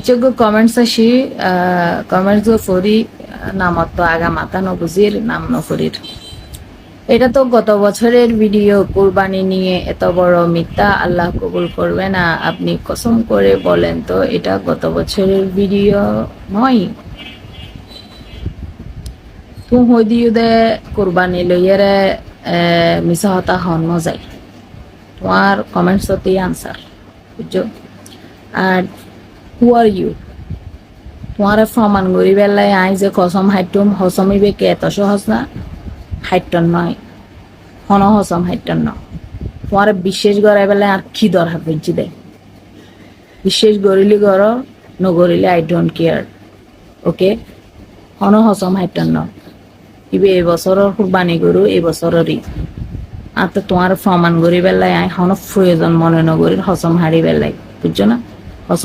যোগ্য কমেন্টস আসি কমেন্টস ফরি নামত তো আগা মাথা নবুজির নাম নফরির। এটা তো গত বছরের ভিডিও, কুরবানি নিয়ে এত বড় মিথ্যা আল্লাহ কবুল করবে না। আপনি কসম করে বলেন তো এটা গত বছরের ভিডিও নয়। তুম হইদিও দে কুরবানি লইয়ারে মিছা হতা হন মজাই। তোমার কমেন্টস হতে আনসার বুঝছো। আর হু আর ইউ? তোমার প্রমাণ করি বেলায় আই যে কসম হাইটুম হসমিবে কে এত সহজ না। হাইটন নয়, হন হসম হাইটন ন। তোমার বিশ্বাস করাই বেলায় আর কি দরকার বুঝছি দে। বিশ্বাস করিলি কর, নগরিলে আই ডোন্ট কেয়ার। ওকে, হন হসম হাইটন ন। ইবে এই বছরের কুরবানি গরু এই বছরেরই। আর তো তোমার প্রমাণ করি বেলায় আই হন প্রয়োজন মনে নগরীর হসম হারি বেলায় বুঝছো না।